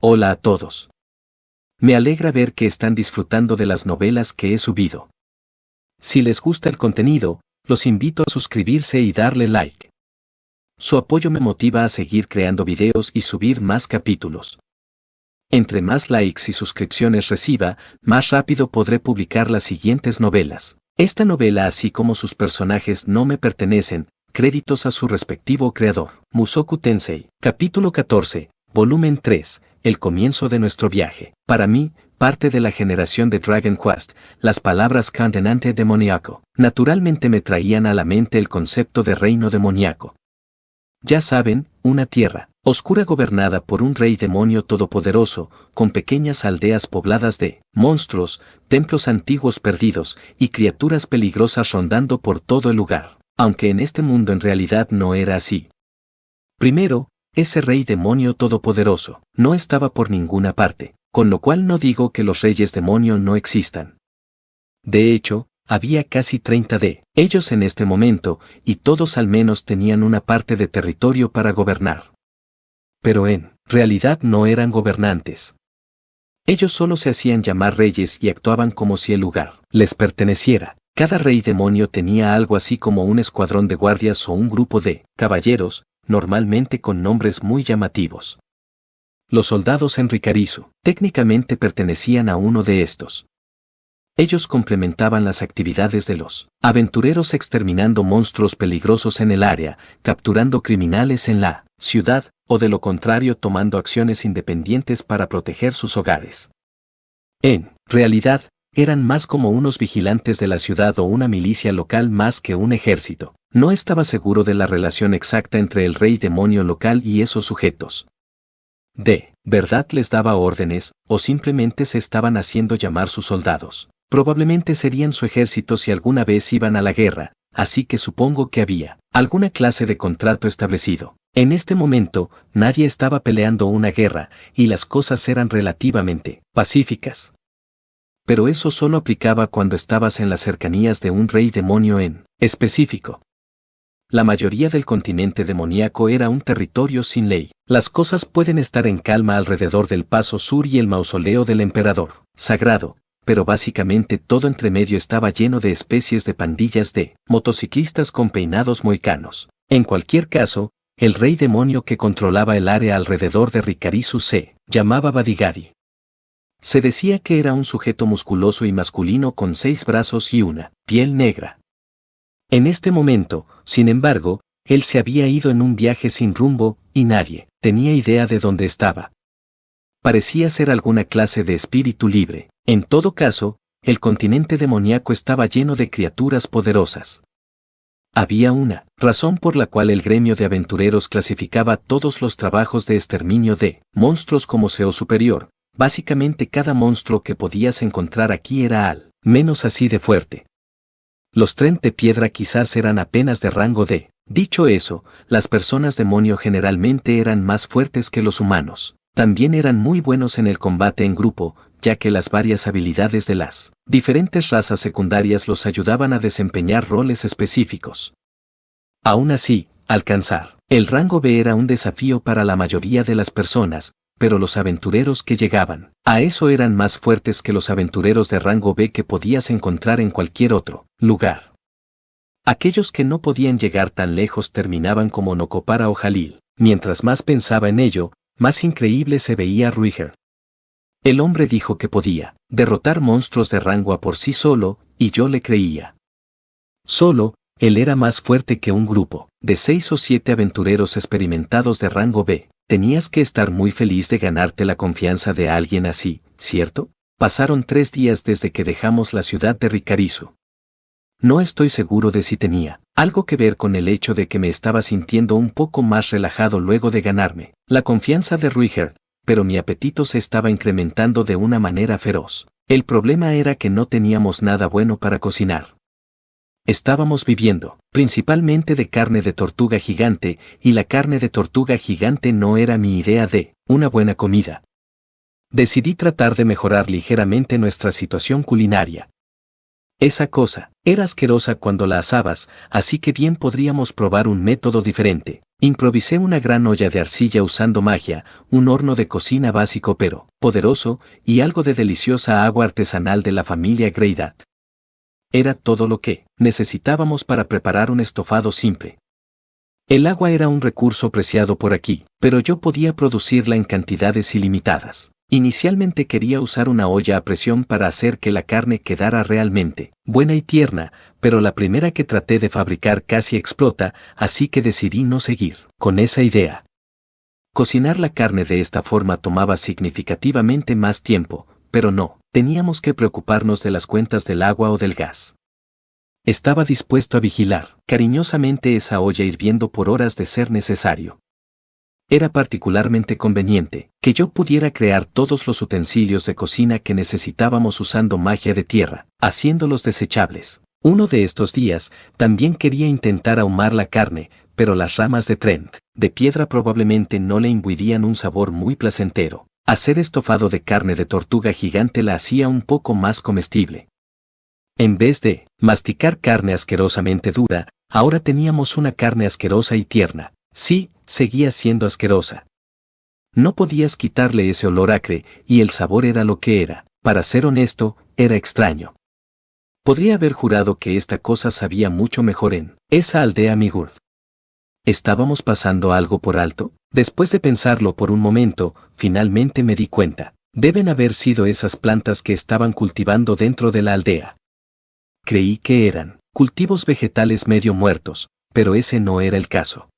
Hola a todos. Me alegra ver que están disfrutando de las novelas que he subido. Si les gusta el contenido, los invito a suscribirse y darle like. Su apoyo me motiva a seguir creando videos y subir más capítulos. Entre más likes y suscripciones reciba, más rápido podré publicar las siguientes novelas. Esta novela, así como sus personajes, no me pertenecen, créditos a su respectivo creador. Mushoku Tensei, capítulo 14, volumen 3, el comienzo de nuestro viaje. Para mí, parte de la generación de Dragon Quest, las palabras condenante demoníaco, naturalmente me traían a la mente el concepto de reino demoníaco. Ya saben, una tierra oscura gobernada por un rey demonio todopoderoso, con pequeñas aldeas pobladas de monstruos, templos antiguos perdidos y criaturas peligrosas rondando por todo el lugar, aunque en este mundo en realidad no era así. Primero, ese rey demonio todopoderoso no estaba por ninguna parte, con lo cual no digo que los reyes demonio no existan. De hecho, había casi 30 de ellos en este momento, y todos al menos tenían una parte de territorio para gobernar. Pero en realidad no eran gobernantes. Ellos solo se hacían llamar reyes y actuaban como si el lugar les perteneciera. Cada rey demonio tenía algo así como un escuadrón de guardias o un grupo de caballeros, normalmente con nombres muy llamativos. Los soldados en Rikarizu técnicamente pertenecían a uno de estos. Ellos complementaban las actividades de los aventureros exterminando monstruos peligrosos en el área, capturando criminales en la ciudad, o de lo contrario tomando acciones independientes para proteger sus hogares. En realidad, eran más como unos vigilantes de la ciudad o una milicia local más que un ejército. No estaba seguro de la relación exacta entre el rey demonio local y esos sujetos. ¿De verdad les daba órdenes, o simplemente se estaban haciendo llamar sus soldados? Probablemente serían su ejército si alguna vez iban a la guerra, así que supongo que había alguna clase de contrato establecido. En este momento, nadie estaba peleando una guerra, y las cosas eran relativamente pacíficas. Pero eso solo aplicaba cuando estabas en las cercanías de un rey demonio en específico. La mayoría del continente demoníaco era un territorio sin ley. Las cosas pueden estar en calma alrededor del Paso Sur y el mausoleo del emperador sagrado, pero básicamente todo entre medio estaba lleno de especies de pandillas de motociclistas con peinados mohicanos. En cualquier caso, el rey demonio que controlaba el área alrededor de Rikarizu se llamaba Badigadi. Se decía que era un sujeto musculoso y masculino con 6 brazos y una piel negra. En este momento, sin embargo, él se había ido en un viaje sin rumbo, y nadie tenía idea de dónde estaba. Parecía ser alguna clase de espíritu libre. En todo caso, el continente demoníaco estaba lleno de criaturas poderosas. Había una razón por la cual el gremio de aventureros clasificaba todos los trabajos de exterminio de monstruos como SEO superior. Básicamente cada monstruo que podías encontrar aquí era al menos así de fuerte. Los tren de piedra quizás eran apenas de rango D. Dicho eso, las personas demonio generalmente eran más fuertes que los humanos. También eran muy buenos en el combate en grupo, ya que las varias habilidades de las diferentes razas secundarias los ayudaban a desempeñar roles específicos. Aún así, alcanzar el rango B era un desafío para la mayoría de las personas, pero los aventureros que llegaban a eso eran más fuertes que los aventureros de rango B que podías encontrar en cualquier otro lugar. Aquellos que no podían llegar tan lejos terminaban como Nokopara o Jalil. Mientras más pensaba en ello, más increíble se veía Ruiger. El hombre dijo que podía derrotar monstruos de rango A por sí solo, y yo le creía. Solo, él era más fuerte que un grupo de 6 o 7 aventureros experimentados de rango B. Tenías que estar muy feliz de ganarte la confianza de alguien así, ¿cierto? Pasaron 3 días desde que dejamos la ciudad de Rikarizu. No estoy seguro de si tenía algo que ver con el hecho de que me estaba sintiendo un poco más relajado luego de ganarme la confianza de Ruiger, pero mi apetito se estaba incrementando de una manera feroz. El problema era que no teníamos nada bueno para cocinar. Estábamos viviendo principalmente de carne de tortuga gigante, y la carne de tortuga gigante no era mi idea de una buena comida. Decidí tratar de mejorar ligeramente nuestra situación culinaria. Esa cosa era asquerosa cuando la asabas, así que bien podríamos probar un método diferente. Improvisé una gran olla de arcilla usando magia, un horno de cocina básico pero poderoso, y algo de deliciosa agua artesanal de la familia Greydat. Era todo lo que necesitábamos para preparar un estofado simple. El agua era un recurso preciado por aquí, pero yo podía producirla en cantidades ilimitadas. Inicialmente quería usar una olla a presión para hacer que la carne quedara realmente buena y tierna, pero la primera que traté de fabricar casi explota, así que decidí no seguir con esa idea. Cocinar la carne de esta forma tomaba significativamente más tiempo, pero no teníamos que preocuparnos de las cuentas del agua o del gas. Estaba dispuesto a vigilar cariñosamente esa olla hirviendo por horas de ser necesario. Era particularmente conveniente que yo pudiera crear todos los utensilios de cocina que necesitábamos usando magia de tierra, haciéndolos desechables. Uno de estos días, también quería intentar ahumar la carne, pero las ramas de Trent, de piedra probablemente no le imbuirían un sabor muy placentero. Hacer estofado de carne de tortuga gigante la hacía un poco más comestible. En vez de masticar carne asquerosamente dura, ahora teníamos una carne asquerosa y tierna. Sí, seguía siendo asquerosa. No podías quitarle ese olor acre, y el sabor era lo que era. Para ser honesto, era extraño. Podría haber jurado que esta cosa sabía mucho mejor en esa aldea Migurd. ¿Estábamos pasando algo por alto? Después de pensarlo por un momento, finalmente me di cuenta. Deben haber sido esas plantas que estaban cultivando dentro de la aldea. Creí que eran cultivos vegetales medio muertos, pero ese no era el caso.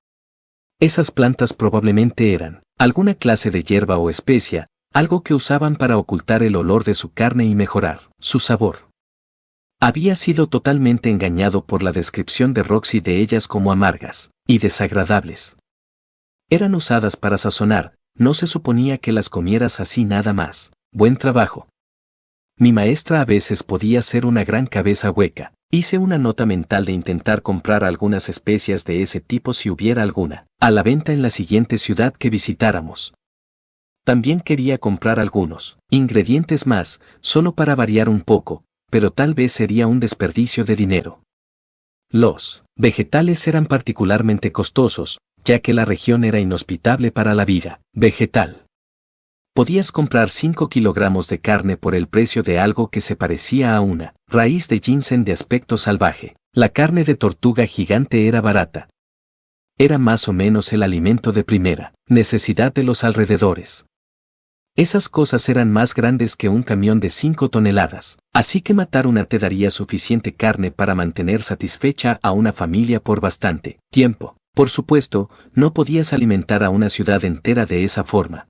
Esas plantas probablemente eran alguna clase de hierba o especia, algo que usaban para ocultar el olor de su carne y mejorar su sabor. Había sido totalmente engañado por la descripción de Roxy de ellas como amargas y desagradables. Eran usadas para sazonar, no se suponía que las comieras así nada más. Buen trabajo. Mi maestra a veces podía ser una gran cabeza hueca. Hice una nota mental de intentar comprar algunas especias de ese tipo si hubiera alguna a la venta en la siguiente ciudad que visitáramos. También quería comprar algunos ingredientes más, solo para variar un poco, pero tal vez sería un desperdicio de dinero. Los vegetales eran particularmente costosos, ya que la región era inhospitable para la vida vegetal. Podías comprar 5 kilogramos de carne por el precio de algo que se parecía a una raíz de ginseng de aspecto salvaje. La carne de tortuga gigante era barata. Era más o menos el alimento de primera necesidad de los alrededores. Esas cosas eran más grandes que un camión de 5 toneladas, así que matar una te daría suficiente carne para mantener satisfecha a una familia por bastante tiempo. Por supuesto, no podías alimentar a una ciudad entera de esa forma.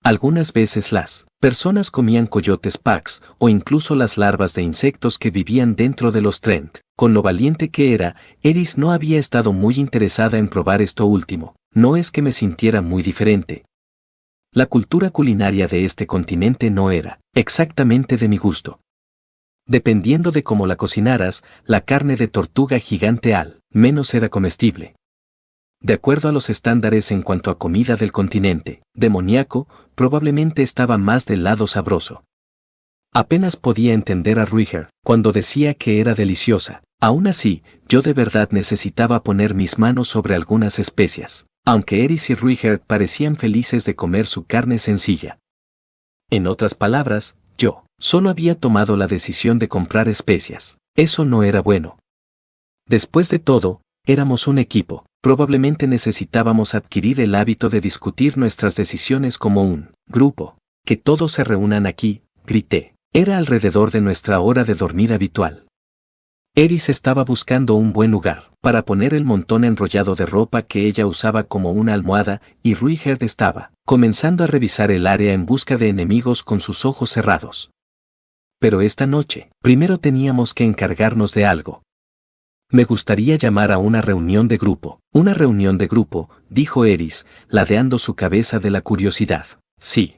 Algunas veces las personas comían coyotes pax o incluso las larvas de insectos que vivían dentro de los Trent. Con lo valiente que era, Eris no había estado muy interesada en probar esto último. No es que me sintiera muy diferente. La cultura culinaria de este continente no era exactamente de mi gusto. Dependiendo de cómo la cocinaras, la carne de tortuga gigante al menos era comestible. De acuerdo a los estándares en cuanto a comida del continente demoníaco, probablemente estaba más del lado sabroso. Apenas podía entender a Ruiger cuando decía que era deliciosa. Aún así, yo de verdad necesitaba poner mis manos sobre algunas especias, aunque Eris y Ruiger parecían felices de comer su carne sencilla. En otras palabras, yo solo había tomado la decisión de comprar especias. Eso no era bueno. Después de todo, éramos un equipo. Probablemente necesitábamos adquirir el hábito de discutir nuestras decisiones como un grupo. Que todos se reúnan aquí, grité. Era alrededor de nuestra hora de dormir habitual. Eris estaba buscando un buen lugar para poner el montón enrollado de ropa que ella usaba como una almohada, y Ruiger estaba comenzando a revisar el área en busca de enemigos con sus ojos cerrados. Pero esta noche, primero teníamos que encargarnos de algo. Me gustaría llamar a una reunión de grupo. Una reunión de grupo, dijo Eris, ladeando su cabeza de la curiosidad. Sí.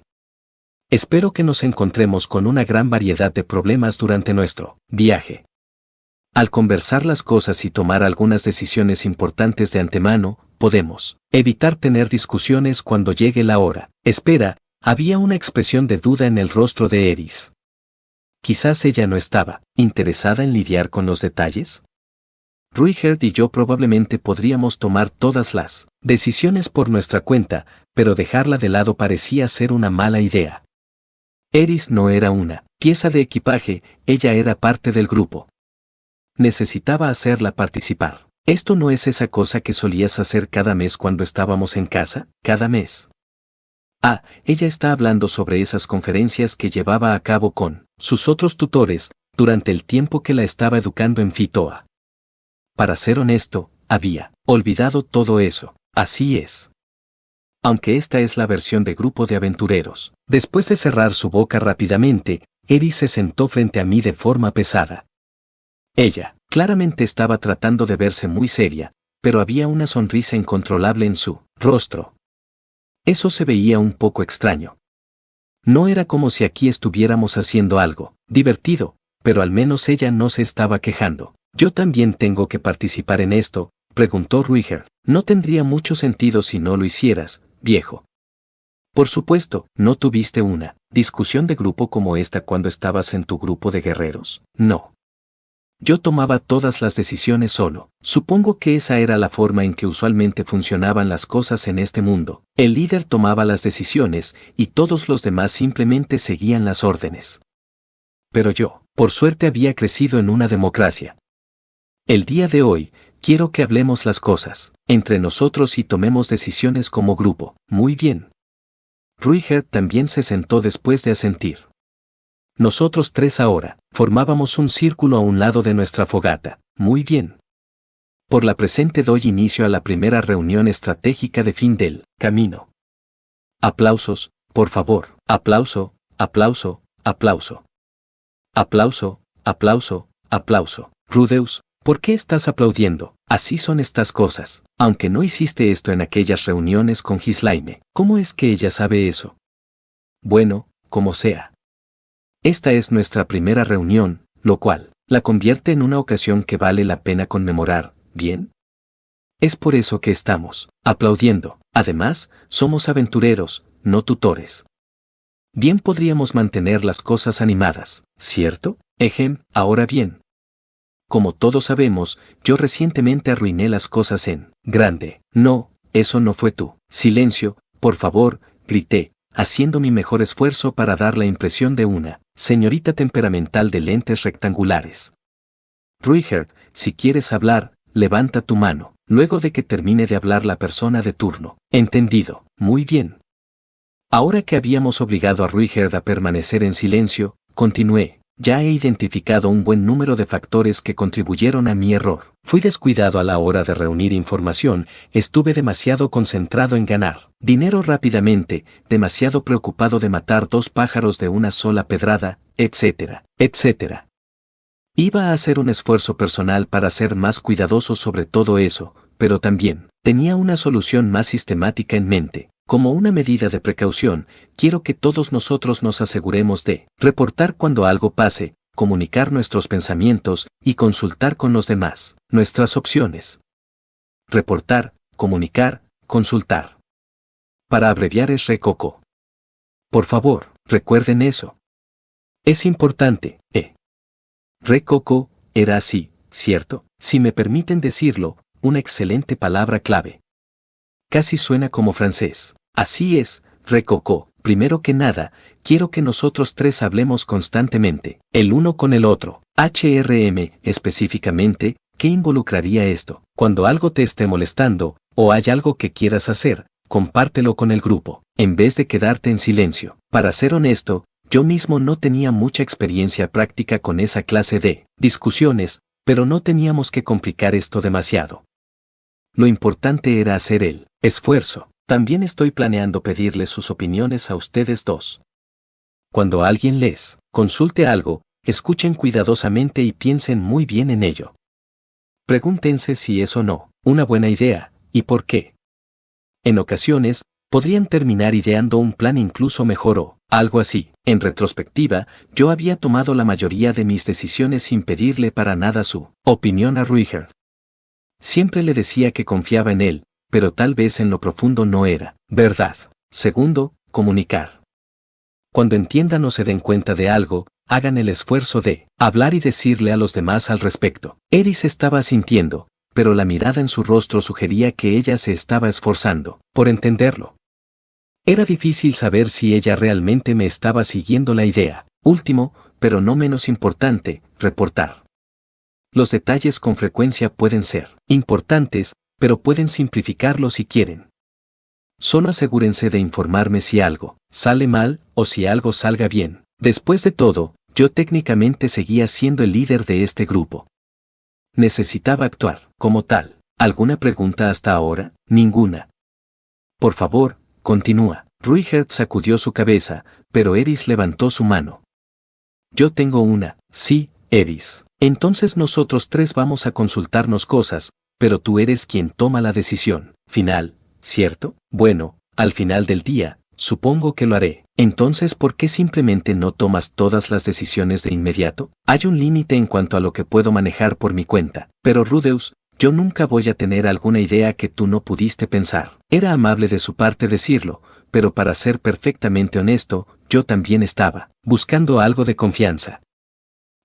Espero que nos encontremos con una gran variedad de problemas durante nuestro viaje. Al conversar las cosas y tomar algunas decisiones importantes de antemano, podemos evitar tener discusiones cuando llegue la hora. Espera, había una expresión de duda en el rostro de Eris. Quizás ella no estaba interesada en lidiar con los detalles. Ruigerd y yo probablemente podríamos tomar todas las decisiones por nuestra cuenta, pero dejarla de lado parecía ser una mala idea. Eris no era una pieza de equipaje, ella era parte del grupo. Necesitaba hacerla participar. ¿Esto no es esa cosa que solías hacer cada mes cuando estábamos en casa? ¿Cada mes? Ah, ella está hablando sobre esas conferencias que llevaba a cabo con sus otros tutores durante el tiempo que la estaba educando en Fitoa. Para ser honesto, había olvidado todo eso. Así es. Aunque esta es la versión de grupo de aventureros. Después de cerrar su boca rápidamente, Eris se sentó frente a mí de forma pesada. Ella, claramente estaba tratando de verse muy seria, pero había una sonrisa incontrolable en su rostro. Eso se veía un poco extraño. No era como si aquí estuviéramos haciendo algo divertido, pero al menos ella no se estaba quejando. ¿Yo también tengo que participar en esto?, preguntó Ruigerd. No tendría mucho sentido si no lo hicieras, viejo. Por supuesto, ¿no tuviste una discusión de grupo como esta cuando estabas en tu grupo de guerreros? No. Yo tomaba todas las decisiones solo. Supongo que esa era la forma en que usualmente funcionaban las cosas en este mundo. El líder tomaba las decisiones y todos los demás simplemente seguían las órdenes. Pero yo, por suerte, había crecido en una democracia. El día de hoy, quiero que hablemos las cosas entre nosotros y tomemos decisiones como grupo. Muy bien. Ruigerd también se sentó después de asentir. Nosotros tres ahora formábamos un círculo a un lado de nuestra fogata. Muy bien. Por la presente doy inicio a la primera reunión estratégica de fin del camino. Aplausos, por favor. Aplauso, aplauso, aplauso. Aplauso, aplauso, aplauso. Rudeus, ¿por qué estás aplaudiendo? Así son estas cosas. Aunque no hiciste esto en aquellas reuniones con Ghislaine, ¿cómo es que ella sabe eso? Bueno, como sea. Esta es nuestra primera reunión, lo cual la convierte en una ocasión que vale la pena conmemorar, ¿bien? Es por eso que estamos aplaudiendo. Además, somos aventureros, no tutores. Bien, podríamos mantener las cosas animadas, ¿cierto? Ahora bien. Como todos sabemos, yo recientemente arruiné las cosas en grande. No, eso no fue tú. Silencio, por favor, grité, haciendo mi mejor esfuerzo para dar la impresión de una señorita temperamental de lentes rectangulares. Ruigerd, si quieres hablar, levanta tu mano, luego de que termine de hablar la persona de turno. Entendido. Muy bien. Ahora que habíamos obligado a Ruigerd a permanecer en silencio, continué. Ya he identificado un buen número de factores que contribuyeron a mi error. Fui descuidado a la hora de reunir información, estuve demasiado concentrado en ganar dinero rápidamente, demasiado preocupado de matar dos pájaros de una sola pedrada, etcétera, etcétera. Iba a hacer un esfuerzo personal para ser más cuidadoso sobre todo eso, pero también tenía una solución más sistemática en mente. Como una medida de precaución, quiero que todos nosotros nos aseguremos de reportar cuando algo pase, comunicar nuestros pensamientos y consultar con los demás nuestras opciones. Reportar, comunicar, consultar. Para abreviar es RECOCO. Por favor, recuerden eso. Es importante, RECOCO era así, ¿cierto? Si me permiten decirlo, una excelente palabra clave. Casi suena como francés. Así es, RECOCO. Primero que nada, quiero que nosotros tres hablemos constantemente, el uno con el otro. Específicamente, ¿qué involucraría esto? Cuando algo te esté molestando, o hay algo que quieras hacer, compártelo con el grupo, en vez de quedarte en silencio. Para ser honesto, yo mismo no tenía mucha experiencia práctica con esa clase de discusiones, pero no teníamos que complicar esto demasiado. Lo importante era hacer el esfuerzo. También estoy planeando pedirles sus opiniones a ustedes dos. Cuando alguien les consulte algo, escuchen cuidadosamente y piensen muy bien en ello. Pregúntense si es o no una buena idea, y por qué. En ocasiones, podrían terminar ideando un plan incluso mejor o algo así. En retrospectiva, yo había tomado la mayoría de mis decisiones sin pedirle para nada su opinión a Ruigerd. Siempre le decía que confiaba en él, pero tal vez en lo profundo no era verdad. Segundo, comunicar. Cuando entiendan o se den cuenta de algo, hagan el esfuerzo de hablar y decirle a los demás al respecto. Eris estaba asintiendo, pero la mirada en su rostro sugería que ella se estaba esforzando por entenderlo. Era difícil saber si ella realmente me estaba siguiendo la idea. Último, pero no menos importante, reportar. Los detalles con frecuencia pueden ser importantes, pero pueden simplificarlo si quieren. Solo asegúrense de informarme si algo sale mal o si algo salga bien. Después de todo, yo técnicamente seguía siendo el líder de este grupo. Necesitaba actuar como tal. ¿Alguna pregunta hasta ahora? Ninguna. Por favor, continúa. Ruigert sacudió su cabeza, pero Eris levantó su mano. Yo tengo una. Sí, Eris. Entonces nosotros tres vamos a consultarnos cosas, pero tú eres quien toma la decisión final, ¿cierto? Bueno, al final del día, supongo que lo haré. Entonces, ¿por qué simplemente no tomas todas las decisiones de inmediato? Hay un límite en cuanto a lo que puedo manejar por mi cuenta. Pero Rudeus, yo nunca voy a tener alguna idea que tú no pudiste pensar. Era amable de su parte decirlo, pero para ser perfectamente honesto, yo también estaba buscando algo de confianza.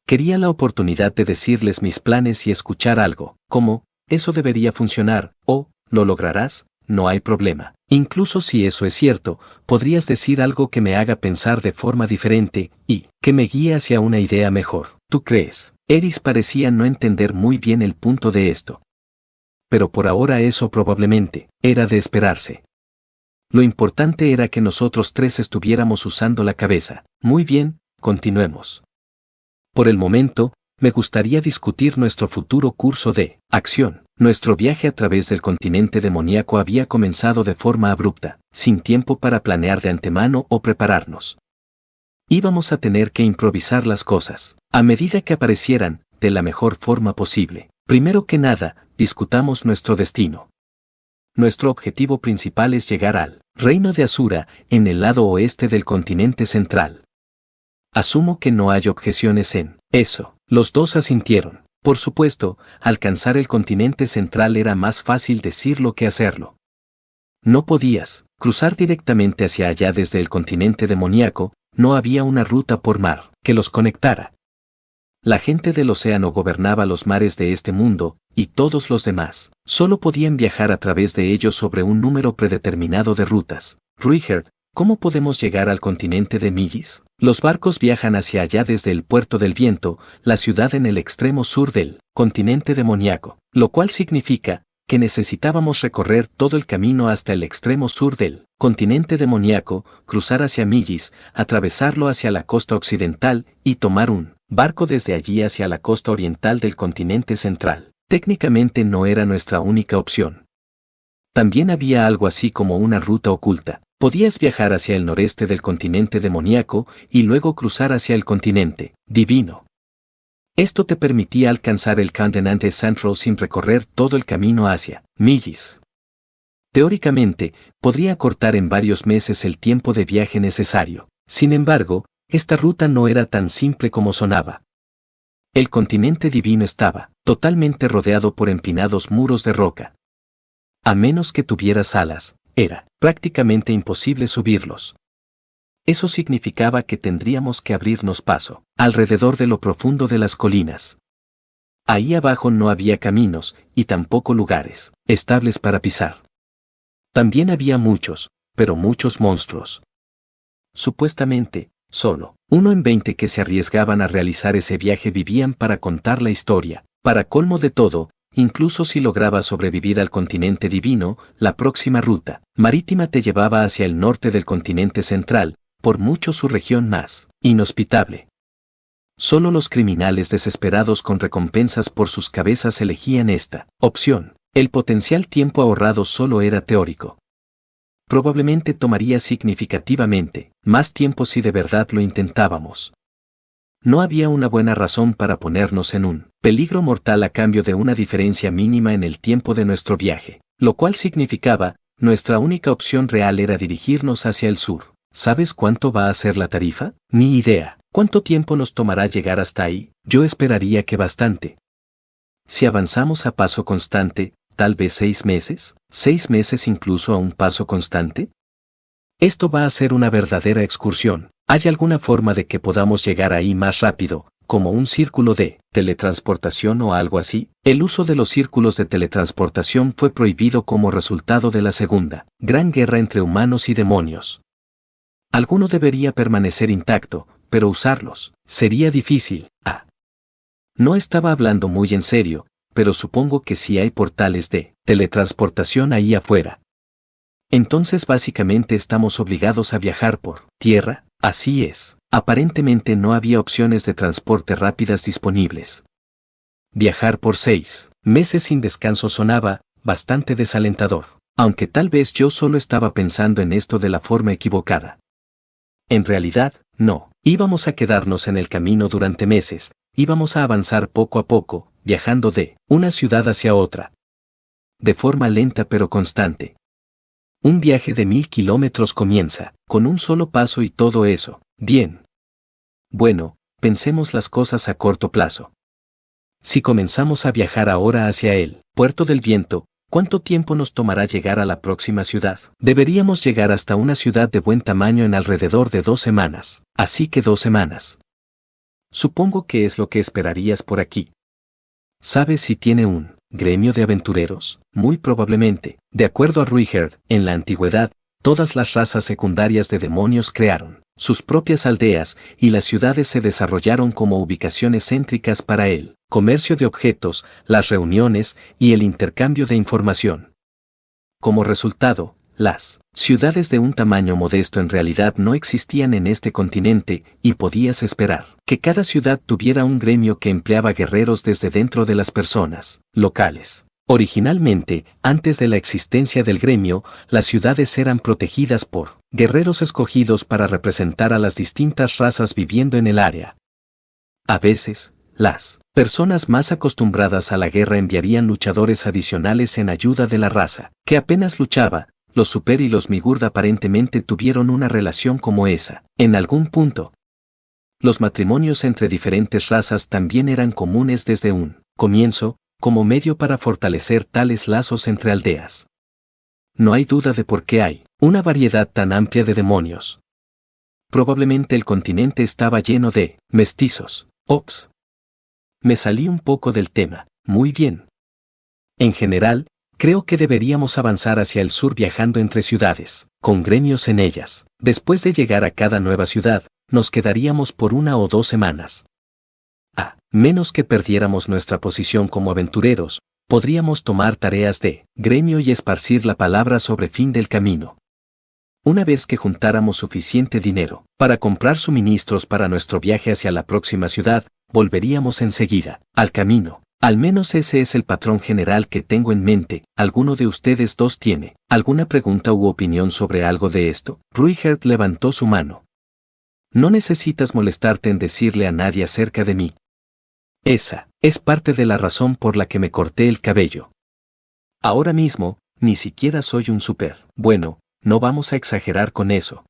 Quería la oportunidad de decirles mis planes y escuchar algo, como, eso debería funcionar, o, ¿lo lograrás? No hay problema. Incluso si eso es cierto, podrías decir algo que me haga pensar de forma diferente, y que me guíe hacia una idea mejor. ¿Tú crees? Eris parecía no entender muy bien el punto de esto. Pero por ahora eso probablemente era de esperarse. Lo importante era que nosotros tres estuviéramos usando la cabeza. Muy bien, continuemos. Por el momento, me gustaría discutir nuestro futuro curso de acción. Nuestro viaje a través del continente demoníaco había comenzado de forma abrupta, sin tiempo para planear de antemano o prepararnos. Íbamos a tener que improvisar las cosas, a medida que aparecieran, de la mejor forma posible. Primero que nada, discutamos nuestro destino. Nuestro objetivo principal es llegar al reino de Asura, en el lado oeste del continente central. Asumo que no hay objeciones en eso. Los dos asintieron. Por supuesto, alcanzar el continente central era más fácil decirlo que hacerlo. No podías cruzar directamente hacia allá desde el continente demoníaco, no había una ruta por mar que los conectara. La gente del océano gobernaba los mares de este mundo, y todos los demás solo podían viajar a través de ellos sobre un número predeterminado de rutas. Ruigert, ¿cómo podemos llegar al continente de Millis? Los barcos viajan hacia allá desde el Puerto del Viento, la ciudad en el extremo sur del continente demoníaco, lo cual significa que necesitábamos recorrer todo el camino hasta el extremo sur del continente demoníaco, cruzar hacia Millis, atravesarlo hacia la costa occidental y tomar un barco desde allí hacia la costa oriental del continente central. Técnicamente no era nuestra única opción. También había algo así como una ruta oculta. Podías viajar hacia el noreste del continente demoníaco y luego cruzar hacia el continente divino. Esto te permitía alcanzar el continente central sin recorrer todo el camino hacia Millis. Teóricamente, podría cortar en varios meses el tiempo de viaje necesario. Sin embargo, esta ruta no era tan simple como sonaba. El continente divino estaba totalmente rodeado por empinados muros de roca. A menos que tuvieras alas, era prácticamente imposible subirlos. Eso significaba que tendríamos que abrirnos paso alrededor de lo profundo de las colinas. Ahí abajo no había caminos y tampoco lugares estables para pisar. También había muchos, pero muchos monstruos. Supuestamente, solo 1 en 20 que se arriesgaban a realizar ese viaje vivían para contar la historia. Para colmo de todo, incluso si lograbas sobrevivir al continente divino, la próxima ruta marítima te llevaba hacia el norte del continente central, por mucho su región más inhospitable. Solo los criminales desesperados con recompensas por sus cabezas elegían esta opción. El potencial tiempo ahorrado solo era teórico. Probablemente tomaría significativamente más tiempo si de verdad lo intentábamos. No había una buena razón para ponernos en un peligro mortal a cambio de una diferencia mínima en el tiempo de nuestro viaje, lo cual significaba, nuestra única opción real era dirigirnos hacia el sur. ¿Sabes cuánto va a ser la tarifa? Ni idea. ¿Cuánto tiempo nos tomará llegar hasta ahí? Yo esperaría que bastante. Si avanzamos a paso constante, tal vez 6 meses, 6 meses incluso a un paso constante. Esto va a ser una verdadera excursión. ¿Hay alguna forma de que podamos llegar ahí más rápido, como un círculo de teletransportación o algo así? El uso de los círculos de teletransportación fue prohibido como resultado de la Segunda Gran Guerra entre humanos y demonios. Alguno debería permanecer intacto, pero usarlos sería difícil. No estaba hablando muy en serio, pero supongo que sí hay portales de teletransportación ahí afuera. Entonces básicamente estamos obligados a viajar por tierra. Así es. Aparentemente no había opciones de transporte rápidas disponibles. Viajar por 6 meses sin descanso sonaba bastante desalentador, aunque tal vez yo solo estaba pensando en esto de la forma equivocada. En realidad, no. Íbamos a quedarnos en el camino durante meses, íbamos a avanzar poco a poco, viajando de una ciudad hacia otra. De forma lenta pero constante. Un viaje de 1000 kilómetros comienza, con un solo paso y todo eso. Bien. Bueno, pensemos las cosas a corto plazo. Si comenzamos a viajar ahora hacia el Puerto del Viento, ¿cuánto tiempo nos tomará llegar a la próxima ciudad? Deberíamos llegar hasta una ciudad de buen tamaño en alrededor de 2 semanas, así que 2 semanas. Supongo que es lo que esperarías por aquí. ¿Sabes si tiene un gremio de aventureros? Muy probablemente. De acuerdo a Ruiger, en la antigüedad, todas las razas secundarias de demonios crearon sus propias aldeas y las ciudades se desarrollaron como ubicaciones céntricas para el comercio de objetos, las reuniones y el intercambio de información. Como resultado, las ciudades de un tamaño modesto en realidad no existían en este continente y podías esperar que cada ciudad tuviera un gremio que empleaba guerreros desde dentro de las personas locales. Originalmente, antes de la existencia del gremio, las ciudades eran protegidas por guerreros escogidos para representar a las distintas razas viviendo en el área. A veces, las personas más acostumbradas a la guerra enviarían luchadores adicionales en ayuda de la raza que apenas luchaba. Los Super y los Migurd aparentemente tuvieron una relación como esa, en algún punto. Los matrimonios entre diferentes razas también eran comunes desde un comienzo, como medio para fortalecer tales lazos entre aldeas. No hay duda de por qué hay una variedad tan amplia de demonios. Probablemente el continente estaba lleno de mestizos. Ops. Me salí un poco del tema. Muy bien. En general, creo que deberíamos avanzar hacia el sur viajando entre ciudades, con gremios en ellas. Después de llegar a cada nueva ciudad, nos quedaríamos por 1 o 2 semanas. A menos que perdiéramos nuestra posición como aventureros, podríamos tomar tareas de gremio y esparcir la palabra sobre fin del camino. Una vez que juntáramos suficiente dinero para comprar suministros para nuestro viaje hacia la próxima ciudad, volveríamos enseguida al camino. Al menos ese es el patrón general que tengo en mente. ¿Alguno de ustedes dos tiene alguna pregunta u opinión sobre algo de esto? Ruiger levantó su mano. No necesitas molestarte en decirle a nadie acerca de mí. Esa es parte de la razón por la que me corté el cabello. Ahora mismo, ni siquiera soy un super. Bueno, no vamos a exagerar con eso.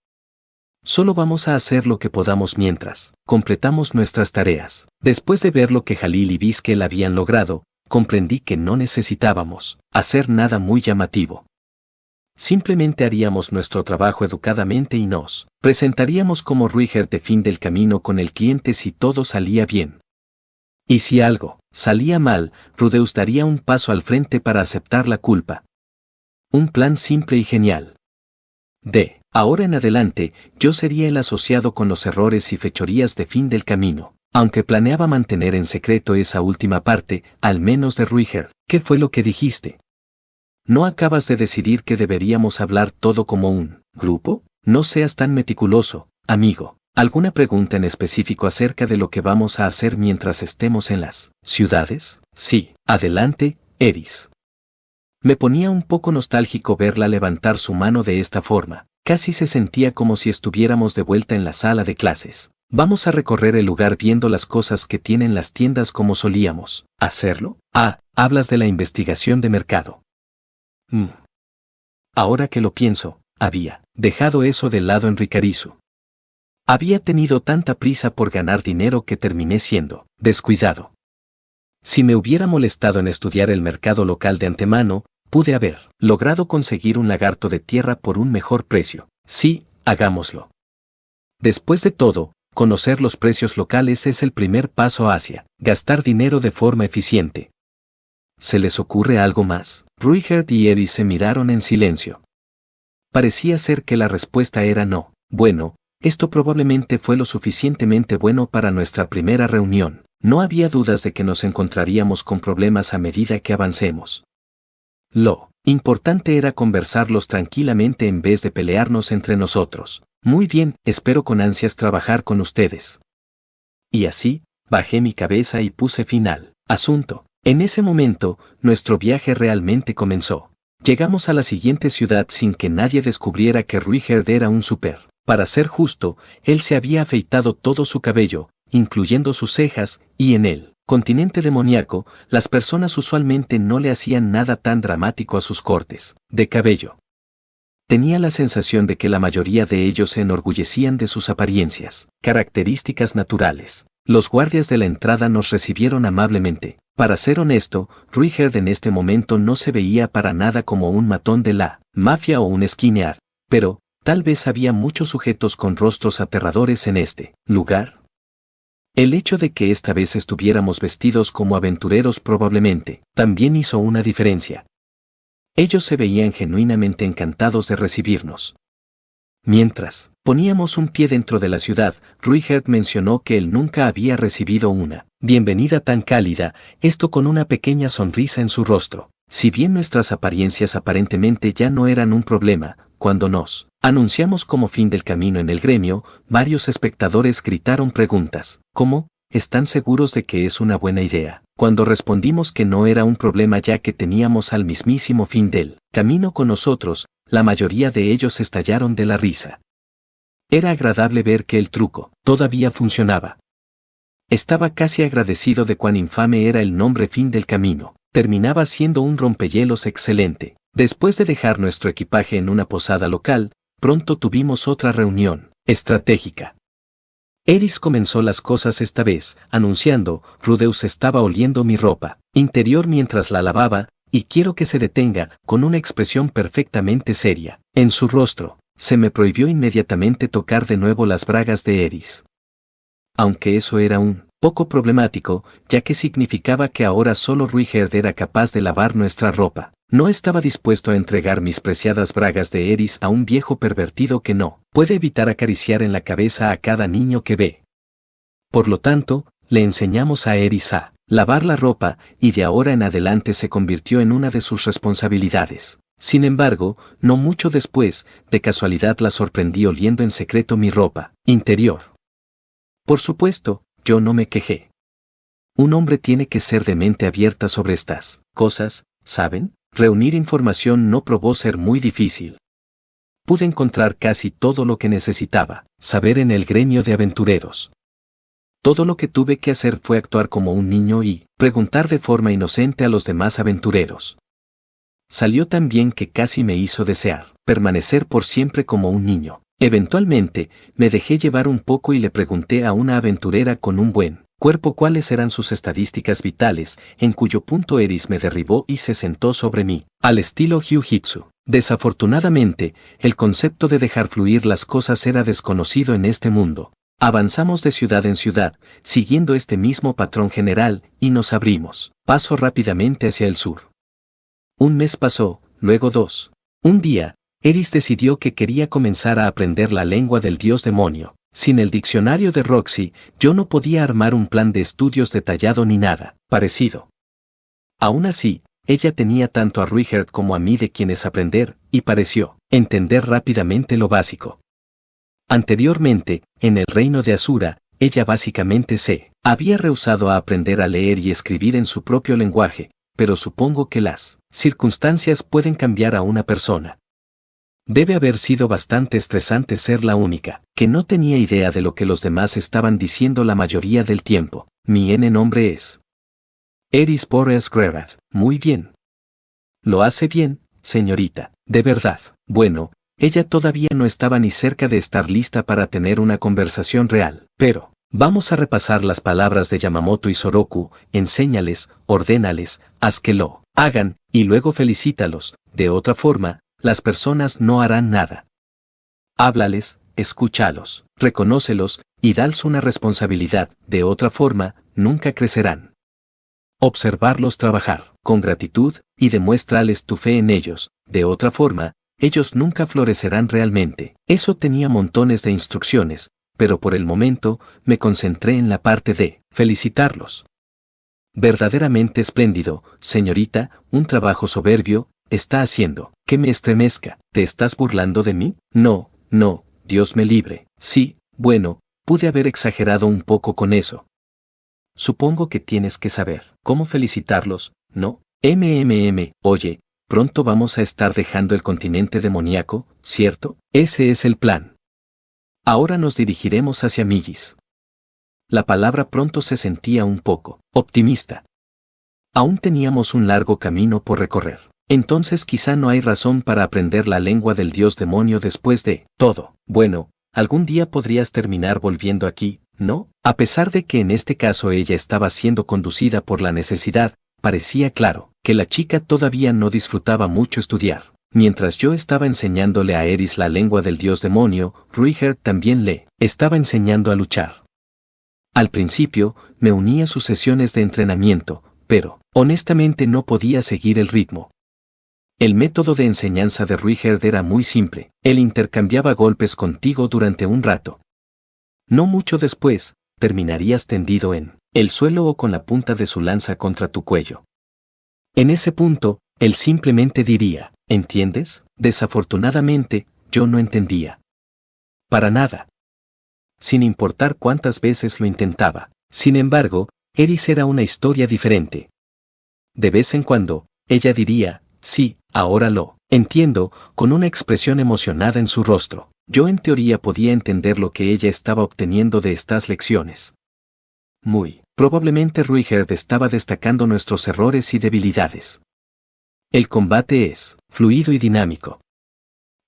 Solo vamos a hacer lo que podamos mientras completamos nuestras tareas. Después de ver lo que Jalil y Biskel habían logrado, comprendí que no necesitábamos hacer nada muy llamativo. Simplemente haríamos nuestro trabajo educadamente y nos presentaríamos como Ruiger de fin del camino con el cliente si todo salía bien. Y si algo salía mal, Rudeus daría un paso al frente para aceptar la culpa. Un plan simple y genial. De ahora en adelante, yo sería el asociado con los errores y fechorías de fin del camino. Aunque planeaba mantener en secreto esa última parte, al menos de Ruiger. ¿Qué fue lo que dijiste? ¿No acabas de decidir que deberíamos hablar todo como un grupo? No seas tan meticuloso, amigo. ¿Alguna pregunta en específico acerca de lo que vamos a hacer mientras estemos en las ciudades? Sí, adelante, Eris. Me ponía un poco nostálgico verla levantar su mano de esta forma. Casi se sentía como si estuviéramos de vuelta en la sala de clases. Vamos a recorrer el lugar viendo las cosas que tienen las tiendas como solíamos hacerlo. Hablas de la investigación de mercado. Ahora que lo pienso, había dejado eso de lado en Ricarizu. Había tenido tanta prisa por ganar dinero que terminé siendo descuidado. Si me hubiera molestado en estudiar el mercado local de antemano, pude haber logrado conseguir un lagarto de tierra por un mejor precio. Sí, hagámoslo. Después de todo, conocer los precios locales es el primer paso hacia gastar dinero de forma eficiente. ¿Se les ocurre algo más? Ruigerd y Eris se miraron en silencio. Parecía ser que la respuesta era no. Bueno, esto probablemente fue lo suficientemente bueno para nuestra primera reunión. No había dudas de que nos encontraríamos con problemas a medida que avancemos. Lo importante era conversarlos tranquilamente en vez de pelearnos entre nosotros. Muy bien, espero con ansias trabajar con ustedes. Y así, bajé mi cabeza y puse fin al asunto. En ese momento, nuestro viaje realmente comenzó. Llegamos a la siguiente ciudad sin que nadie descubriera que Ruigerd era un súper. Para ser justo, él se había afeitado todo su cabello, incluyendo sus cejas, y en el continente demoníaco, las personas usualmente no le hacían nada tan dramático a sus cortes de cabello. Tenía la sensación de que la mayoría de ellos se enorgullecían de sus apariencias, características naturales. Los guardias de la entrada nos recibieron amablemente. Para ser honesto, Ruigerd en este momento no se veía para nada como un matón de la mafia o un skinhead, pero tal vez había muchos sujetos con rostros aterradores en este lugar. El hecho de que esta vez estuviéramos vestidos como aventureros probablemente también hizo una diferencia. Ellos se veían genuinamente encantados de recibirnos. Mientras poníamos un pie dentro de la ciudad, Ruigerd mencionó que él nunca había recibido una bienvenida tan cálida, esto con una pequeña sonrisa en su rostro. Si bien nuestras apariencias aparentemente ya no eran un problema, cuando nos anunciamos como fin del camino en el gremio, varios espectadores gritaron preguntas, ¿cómo? ¿Están seguros de que es una buena idea? Cuando respondimos que no era un problema ya que teníamos al mismísimo fin del camino con nosotros, la mayoría de ellos estallaron de la risa. Era agradable ver que el truco todavía funcionaba. Estaba casi agradecido de cuán infame era el nombre fin del camino. Terminaba siendo un rompehielos excelente. Después de dejar nuestro equipaje en una posada local, pronto tuvimos otra reunión estratégica. Eris comenzó las cosas esta vez, anunciando, Rudeus estaba oliendo mi ropa interior mientras la lavaba, y quiero que se detenga, con una expresión perfectamente seria. En su rostro, se me prohibió inmediatamente tocar de nuevo las bragas de Eris. Aunque eso era un poco problemático, ya que significaba que ahora solo Ruigerd era capaz de lavar nuestra ropa. No estaba dispuesto a entregar mis preciadas bragas de Eris a un viejo pervertido que no puede evitar acariciar en la cabeza a cada niño que ve. Por lo tanto, le enseñamos a Eris a lavar la ropa, y de ahora en adelante se convirtió en una de sus responsabilidades. Sin embargo, no mucho después, de casualidad la sorprendí oliendo en secreto mi ropa interior. Por supuesto, yo no me quejé. Un hombre tiene que ser de mente abierta sobre estas cosas, ¿saben? Reunir información no probó ser muy difícil. Pude encontrar casi todo lo que necesitaba saber en el gremio de aventureros. Todo lo que tuve que hacer fue actuar como un niño y preguntar de forma inocente a los demás aventureros. Salió tan bien que casi me hizo desear permanecer por siempre como un niño. Eventualmente, me dejé llevar un poco y le pregunté a una aventurera con un buen cuerpo cuáles eran sus estadísticas vitales, en cuyo punto Eris me derribó y se sentó sobre mí, al estilo Jiu-Jitsu. Desafortunadamente, el concepto de dejar fluir las cosas era desconocido en este mundo. Avanzamos de ciudad en ciudad, siguiendo este mismo patrón general, y nos abrimos paso rápidamente hacia el sur. Un mes pasó, luego dos. Un día, Eris decidió que quería comenzar a aprender la lengua del dios demonio. Sin el diccionario de Roxy, yo no podía armar un plan de estudios detallado ni nada parecido. Aún así, ella tenía tanto a Ruigerd como a mí de quienes aprender, y pareció entender rápidamente lo básico. Anteriormente, en el reino de Asura, ella básicamente se había rehusado a aprender a leer y escribir en su propio lenguaje, pero supongo que las circunstancias pueden cambiar a una persona. Debe haber sido bastante estresante ser la única que no tenía idea de lo que los demás estaban diciendo la mayoría del tiempo. Mi nombre es Eris Boreas Grerad. Muy bien. Lo hace bien, señorita. De verdad. Bueno, ella todavía no estaba ni cerca de estar lista para tener una conversación real. Pero, vamos a repasar las palabras de Yamamoto y Soroku, enséñales, ordénales, haz que lo hagan, y luego felicítalos. De otra forma, las personas no harán nada. Háblales, escúchalos, reconócelos y dales una responsabilidad, de otra forma, nunca crecerán. Observarlos trabajar con gratitud y demuéstrales tu fe en ellos, de otra forma, ellos nunca florecerán realmente. Eso tenía montones de instrucciones, pero por el momento me concentré en la parte de felicitarlos. Verdaderamente espléndido, señorita, un trabajo soberbio, está haciendo que me estremezca. ¿Te estás burlando de mí? No, no, Dios me libre. Sí, bueno, pude haber exagerado un poco con eso. Supongo que tienes que saber cómo felicitarlos, ¿no? Oye, pronto vamos a estar dejando el continente demoníaco, ¿cierto? Ese es el plan. Ahora nos dirigiremos hacia Millis. La palabra pronto se sentía un poco optimista. Aún teníamos un largo camino por recorrer. Entonces quizá no hay razón para aprender la lengua del dios demonio después de todo. Bueno, algún día podrías terminar volviendo aquí, ¿no? A pesar de que en este caso ella estaba siendo conducida por la necesidad, parecía claro que la chica todavía no disfrutaba mucho estudiar. Mientras yo estaba enseñándole a Eris la lengua del dios demonio, Ruiger también le estaba enseñando a luchar. Al principio, me uní a sus sesiones de entrenamiento, pero, honestamente no podía seguir el ritmo. El método de enseñanza de Ruiger era muy simple. Él intercambiaba golpes contigo durante un rato. No mucho después, terminarías tendido en el suelo o con la punta de su lanza contra tu cuello. En ese punto, él simplemente diría, ¿entiendes? Desafortunadamente, yo no entendía. Para nada. Sin importar cuántas veces lo intentaba. Sin embargo, Eris era una historia diferente. De vez en cuando, ella diría, sí, ahora lo entiendo, con una expresión emocionada en su rostro. Yo en teoría podía entender lo que ella estaba obteniendo de estas lecciones. Muy probablemente Ruiger estaba destacando nuestros errores y debilidades. El combate es fluido y dinámico.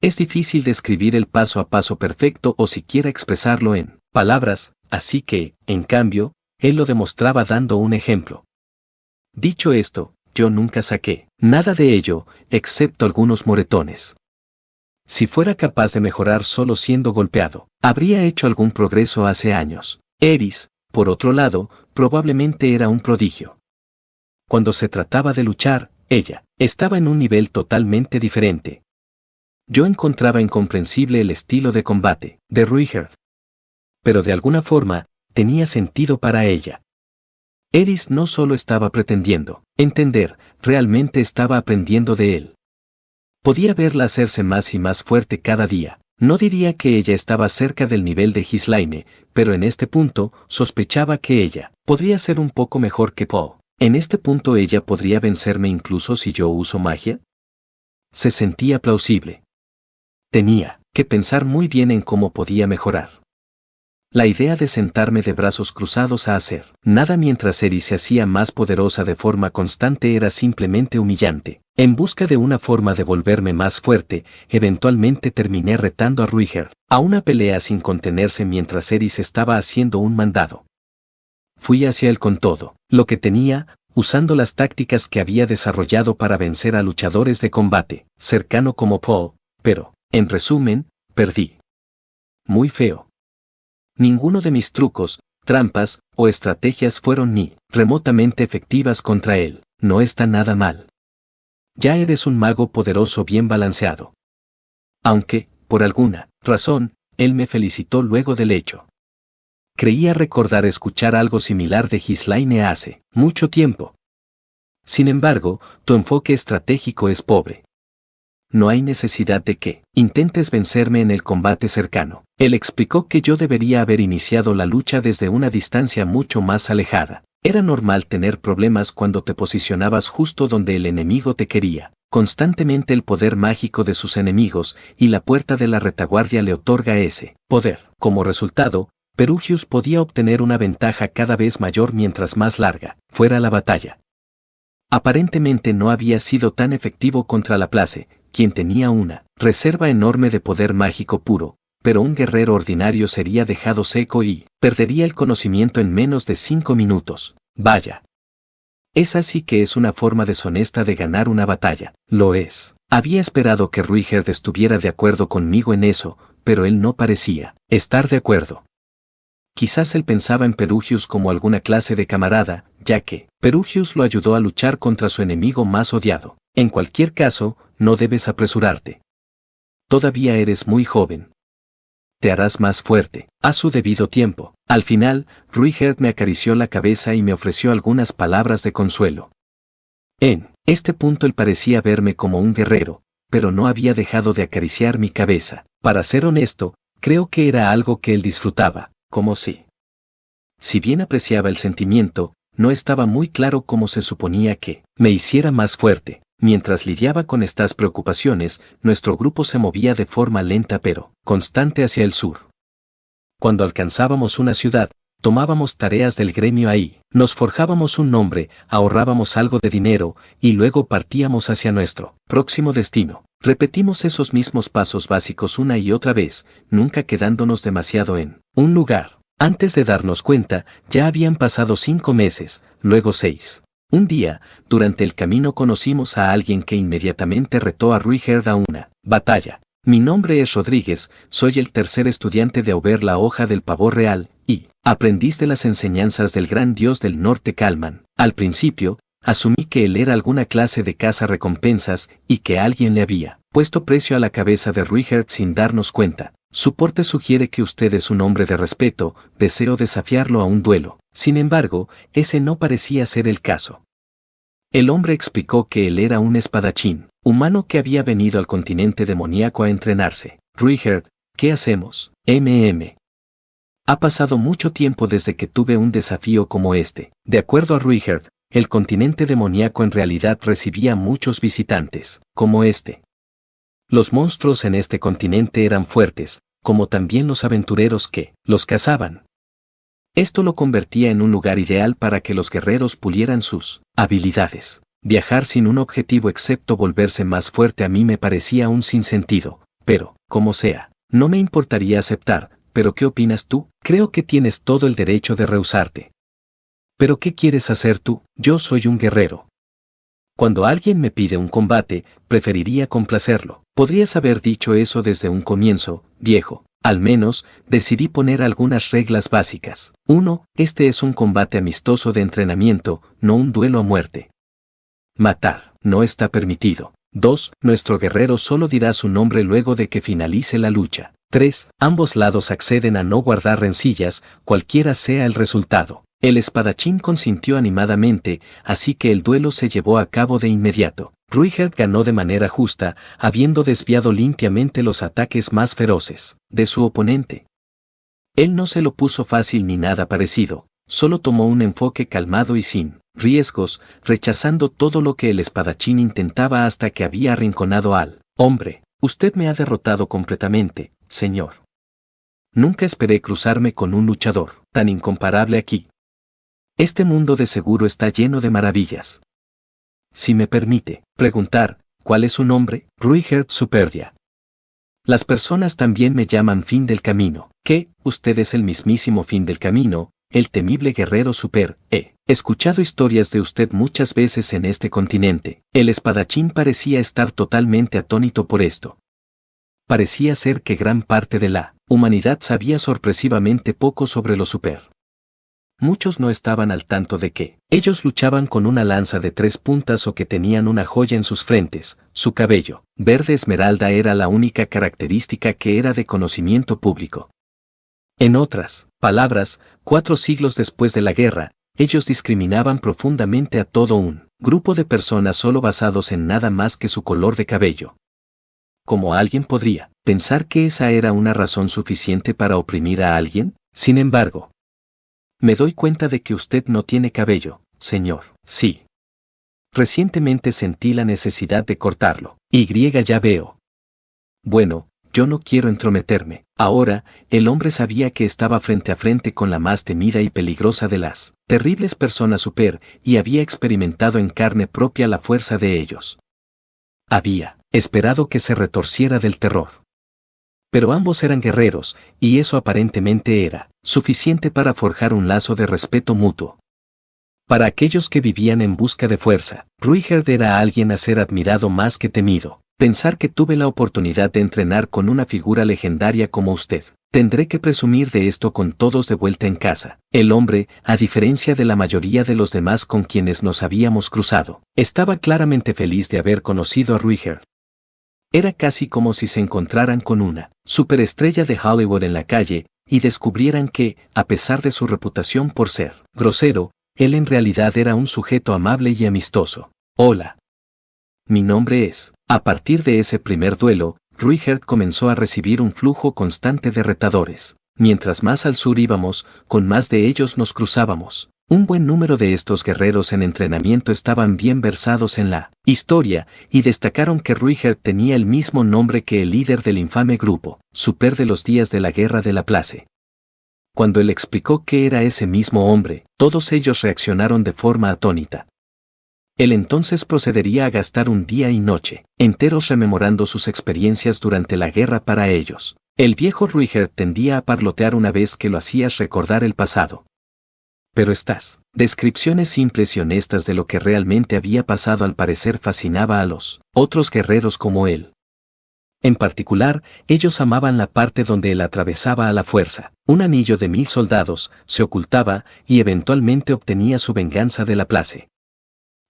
Es difícil describir el paso a paso perfecto o siquiera expresarlo en palabras, así que, en cambio, él lo demostraba dando un ejemplo. Dicho esto, yo nunca saqué nada de ello, excepto algunos moretones. Si fuera capaz de mejorar solo siendo golpeado, habría hecho algún progreso hace años. Eris, por otro lado, probablemente era un prodigio. Cuando se trataba de luchar, ella estaba en un nivel totalmente diferente. Yo encontraba incomprensible el estilo de combate de Ruiger. Pero de alguna forma, tenía sentido para ella. Eris no solo estaba pretendiendo entender, realmente estaba aprendiendo de él. Podía verla hacerse más y más fuerte cada día. No diría que ella estaba cerca del nivel de Ghislaine, pero en este punto, sospechaba que ella podría ser un poco mejor que Poe. En este punto ella podría vencerme incluso si yo uso magia. Se sentía plausible. Tenía que pensar muy bien en cómo podía mejorar. La idea de sentarme de brazos cruzados a hacer nada mientras Eris se hacía más poderosa de forma constante era simplemente humillante. En busca de una forma de volverme más fuerte, eventualmente terminé retando a Ruiger a una pelea sin contenerse mientras Eris estaba haciendo un mandado. Fui hacia él con todo lo que tenía, usando las tácticas que había desarrollado para vencer a luchadores de combate, cercano como Poe, pero, en resumen, perdí. Muy feo. Ninguno de mis trucos, trampas o estrategias fueron ni remotamente efectivas contra él. No está nada mal. Ya eres un mago poderoso bien balanceado. Aunque, por alguna razón, él me felicitó luego del hecho. Creía recordar escuchar algo similar de Ghislaine hace mucho tiempo. Sin embargo, tu enfoque estratégico es pobre. No hay necesidad de que intentes vencerme en el combate cercano. Él explicó que yo debería haber iniciado la lucha desde una distancia mucho más alejada. Era normal tener problemas cuando te posicionabas justo donde el enemigo te quería. Constantemente el poder mágico de sus enemigos y la puerta de la retaguardia le otorga ese poder. Como resultado, Perugius podía obtener una ventaja cada vez mayor mientras más larga fuera la batalla. Aparentemente no había sido tan efectivo contra Laplace, quien tenía una reserva enorme de poder mágico puro, pero un guerrero ordinario sería dejado seco y perdería el conocimiento en menos de 5 minutos. Vaya. Esa sí que es una forma deshonesta de ganar una batalla. Lo es. Había esperado que Ruigerd estuviera de acuerdo conmigo en eso, pero él no parecía estar de acuerdo. Quizás él pensaba en Perugius como alguna clase de camarada, ya que Perugius lo ayudó a luchar contra su enemigo más odiado. En cualquier caso, no debes apresurarte. Todavía eres muy joven. Te harás más fuerte, a su debido tiempo. Al final, Ruigerd me acarició la cabeza y me ofreció algunas palabras de consuelo. En este punto él parecía verme como un guerrero, pero no había dejado de acariciar mi cabeza. Para ser honesto, creo que era algo que él disfrutaba, como si bien apreciaba el sentimiento, no estaba muy claro cómo se suponía que me hiciera más fuerte. Mientras lidiaba con estas preocupaciones, nuestro grupo se movía de forma lenta pero constante hacia el sur. Cuando alcanzábamos una ciudad, tomábamos tareas del gremio ahí, nos forjábamos un nombre, ahorrábamos algo de dinero, y luego partíamos hacia nuestro próximo destino. Repetimos esos mismos pasos básicos una y otra vez, nunca quedándonos demasiado en un lugar. Antes de darnos cuenta, ya habían pasado 5 meses, luego 6. Un día, durante el camino conocimos a alguien que inmediatamente retó a Ruigerd a una batalla. Mi nombre es Rodríguez, soy el tercer estudiante de Aubert la hoja del pavor real, y aprendiz de las enseñanzas del gran dios del norte Calman. Al principio, asumí que él era alguna clase de caza-recompensas y que alguien le había puesto precio a la cabeza de Ruigerd sin darnos cuenta. Su porte sugiere que usted es un hombre de respeto, deseo desafiarlo a un duelo. Sin embargo, ese no parecía ser el caso. El hombre explicó que él era un espadachín, humano que había venido al continente demoníaco a entrenarse. Ruigerd, ¿qué hacemos? Ha pasado mucho tiempo desde que tuve un desafío como este. De acuerdo a Ruigerd, el continente demoníaco en realidad recibía muchos visitantes, como este. Los monstruos en este continente eran fuertes, como también los aventureros que los cazaban. Esto lo convertía en un lugar ideal para que los guerreros pulieran sus habilidades. Viajar sin un objetivo excepto volverse más fuerte a mí me parecía un sinsentido, pero, como sea, no me importaría aceptar. ¿Pero qué opinas tú? Creo que tienes todo el derecho de rehusarte. ¿Pero qué quieres hacer tú? Yo soy un guerrero. Cuando alguien me pide un combate, preferiría complacerlo. Podrías haber dicho eso desde un comienzo, viejo. Al menos, decidí poner algunas reglas básicas. 1. Este es un combate amistoso de entrenamiento, no un duelo a muerte. Matar no está permitido. 2. Nuestro guerrero solo dirá su nombre luego de que finalice la lucha. 3. Ambos lados acceden a no guardar rencillas, cualquiera sea el resultado. El espadachín consintió animadamente, así que el duelo se llevó a cabo de inmediato. Ruigerd ganó de manera justa, habiendo desviado limpiamente los ataques más feroces de su oponente. Él no se lo puso fácil ni nada parecido, solo tomó un enfoque calmado y sin riesgos, rechazando todo lo que el espadachín intentaba hasta que había arrinconado al hombre. Usted me ha derrotado completamente, señor. Nunca esperé cruzarme con un luchador tan incomparable aquí. Este mundo de seguro está lleno de maravillas. Si me permite preguntar, ¿cuál es su nombre? Ruigerd Superdia. Las personas también me llaman Fin del Camino. ¿Qué? Usted es el mismísimo Fin del Camino, el temible guerrero Super. He escuchado historias de usted muchas veces en este continente. El espadachín parecía estar totalmente atónito por esto. Parecía ser que gran parte de la humanidad sabía sorpresivamente poco sobre los Super. Muchos no estaban al tanto de que ellos luchaban con una lanza de 3 puntas o que tenían una joya en sus frentes. Su cabello verde esmeralda era la única característica que era de conocimiento público. En otras palabras, 4 siglos después de la guerra, ellos discriminaban profundamente a todo un grupo de personas solo basados en nada más que su color de cabello. ¿Cómo alguien podría pensar que esa era una razón suficiente para oprimir a alguien? Sin embargo, me doy cuenta de que usted no tiene cabello, señor. Sí. Recientemente sentí la necesidad de cortarlo. Ya veo. Bueno, yo no quiero entrometerme. Ahora, el hombre sabía que estaba frente a frente con la más temida y peligrosa de las terribles personas Super, y había experimentado en carne propia la fuerza de ellos. Había esperado que se retorciera del terror. Pero ambos eran guerreros, y eso aparentemente era suficiente para forjar un lazo de respeto mutuo. Para aquellos que vivían en busca de fuerza, Ruigerd era alguien a ser admirado más que temido. Pensar que tuve la oportunidad de entrenar con una figura legendaria como usted. Tendré que presumir de esto con todos de vuelta en casa. El hombre, a diferencia de la mayoría de los demás con quienes nos habíamos cruzado, estaba claramente feliz de haber conocido a Ruiger. Era casi como si se encontraran con una superestrella de Hollywood en la calle y descubrieran que, a pesar de su reputación por ser grosero, él en realidad era un sujeto amable y amistoso. Hola. Mi nombre es. A partir de ese primer duelo, Ruiger comenzó a recibir un flujo constante de retadores. Mientras más al sur íbamos, con más de ellos nos cruzábamos. Un buen número de estos guerreros en entrenamiento estaban bien versados en la historia y destacaron que Ruiger tenía el mismo nombre que el líder del infame grupo, Super de los días de la Guerra de la Place. Cuando él explicó que era ese mismo hombre, todos ellos reaccionaron de forma atónita. Él entonces procedería a gastar un día y noche enteros rememorando sus experiencias durante la guerra para ellos. El viejo Ruiger tendía a parlotear una vez que lo hacías recordar el pasado. Pero estas descripciones simples y honestas de lo que realmente había pasado al parecer fascinaba a los otros guerreros como él. En particular, ellos amaban la parte donde él atravesaba a la fuerza. Un anillo de 1000 soldados, se ocultaba y eventualmente obtenía su venganza de la Place.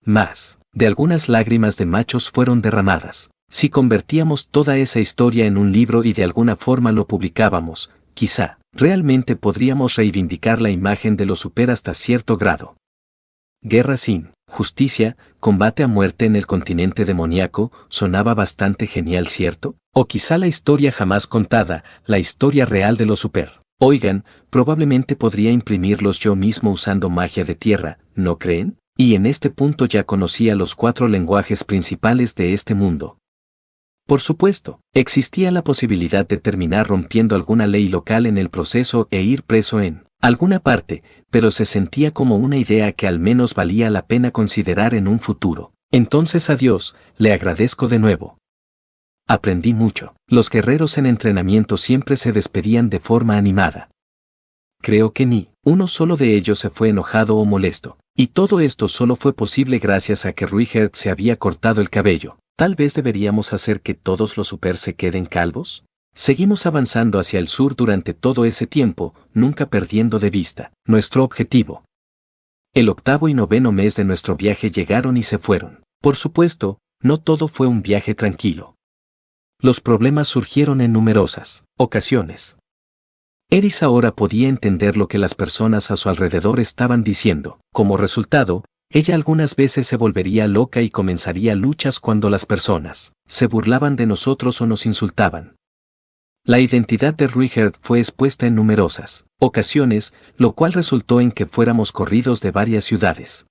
Más de algunas lágrimas de machos fueron derramadas. Si convertíamos toda esa historia en un libro y de alguna forma lo publicábamos, quizá, realmente podríamos reivindicar la imagen de los Super hasta cierto grado. Guerra sin justicia, combate a muerte en el continente demoníaco, sonaba bastante genial, ¿cierto? O quizá la historia jamás contada, la historia real de los Super. Oigan, probablemente podría imprimirlos yo mismo usando magia de tierra, ¿no creen? Y en este punto ya conocía los 4 lenguajes principales de este mundo. Por supuesto, existía la posibilidad de terminar rompiendo alguna ley local en el proceso e ir preso en alguna parte, pero se sentía como una idea que al menos valía la pena considerar en un futuro. Entonces adiós, le agradezco de nuevo. Aprendí mucho. Los guerreros en entrenamiento siempre se despedían de forma animada. Creo que ni uno solo de ellos se fue enojado o molesto. Y todo esto solo fue posible gracias a que Ruiger se había cortado el cabello. Tal vez deberíamos hacer que todos los Super se queden calvos. Seguimos avanzando hacia el sur durante todo ese tiempo, nunca perdiendo de vista nuestro objetivo. El 8º y 9º mes de nuestro viaje llegaron y se fueron. Por supuesto, no todo fue un viaje tranquilo. Los problemas surgieron en numerosas ocasiones. Eris ahora podía entender lo que las personas a su alrededor estaban diciendo. Como resultado, ella algunas veces se volvería loca y comenzaría luchas cuando las personas se burlaban de nosotros o nos insultaban. La identidad de Ruiger fue expuesta en numerosas ocasiones, lo cual resultó en que fuéramos corridos de varias ciudades.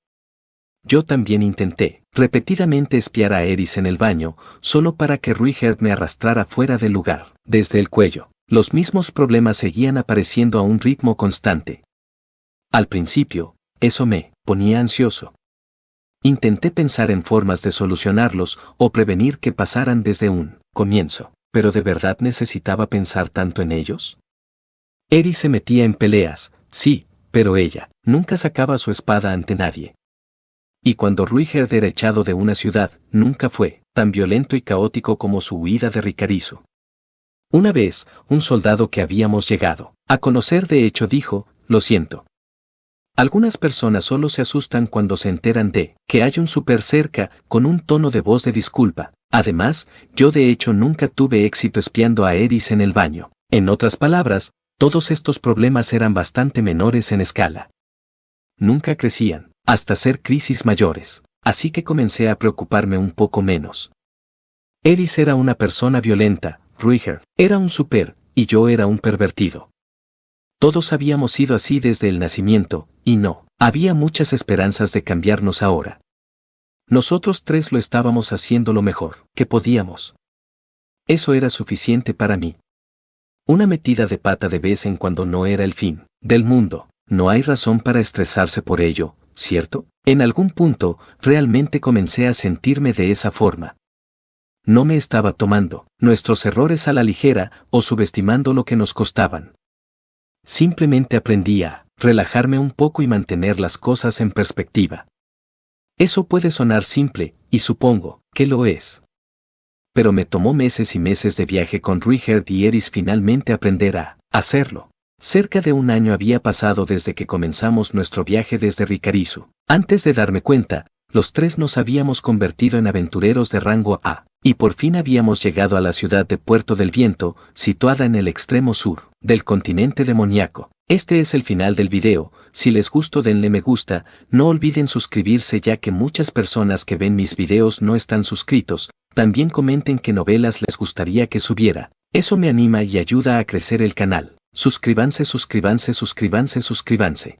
Yo también intenté repetidamente espiar a Eris en el baño, solo para que Ruiger me arrastrara fuera del lugar. Desde el cuello, los mismos problemas seguían apareciendo a un ritmo constante. Al principio, eso me ponía ansioso. Intenté pensar en formas de solucionarlos o prevenir que pasaran desde un comienzo, pero ¿de verdad necesitaba pensar tanto en ellos? Eris se metía en peleas, sí, pero ella nunca sacaba su espada ante nadie. Y cuando Ruiger era echado de una ciudad, nunca fue tan violento y caótico como su huida de Ricarizo. Una vez, un soldado que habíamos llegado a conocer de hecho dijo, lo siento. Algunas personas solo se asustan cuando se enteran de que hay un Super cerca, con un tono de voz de disculpa. Además, yo de hecho nunca tuve éxito espiando a Eris en el baño. En otras palabras, todos estos problemas eran bastante menores en escala. Nunca crecían, hasta ser crisis mayores, así que comencé a preocuparme un poco menos. Eris era una persona violenta, Ruiger era un Super, y yo era un pervertido. Todos habíamos sido así desde el nacimiento, y no había muchas esperanzas de cambiarnos ahora. Nosotros 3 lo estábamos haciendo lo mejor que podíamos. Eso era suficiente para mí. Una metida de pata de vez en cuando no era el fin del mundo. No hay razón para estresarse por ello, ¿cierto? En algún punto, realmente comencé a sentirme de esa forma. No me estaba tomando nuestros errores a la ligera o subestimando lo que nos costaban. Simplemente aprendí a relajarme un poco y mantener las cosas en perspectiva. Eso puede sonar simple, y supongo que lo es. pero me tomó meses y meses de viaje con Richard y Eris finalmente aprender a hacerlo. Cerca de un año había pasado desde que comenzamos nuestro viaje desde Ricarizu. Antes de darme cuenta, los tres nos habíamos convertido en aventureros de rango A, y por fin habíamos llegado a la ciudad de Puerto del Viento, situada en el extremo sur del continente demoníaco. Este es el final del video. Si les gustó denle me gusta, no olviden suscribirse ya que muchas personas que ven mis videos no están suscritos. También comenten qué novelas les gustaría que subiera. Eso me anima y ayuda a crecer el canal. Suscríbanse, suscríbanse, suscríbanse, suscríbanse.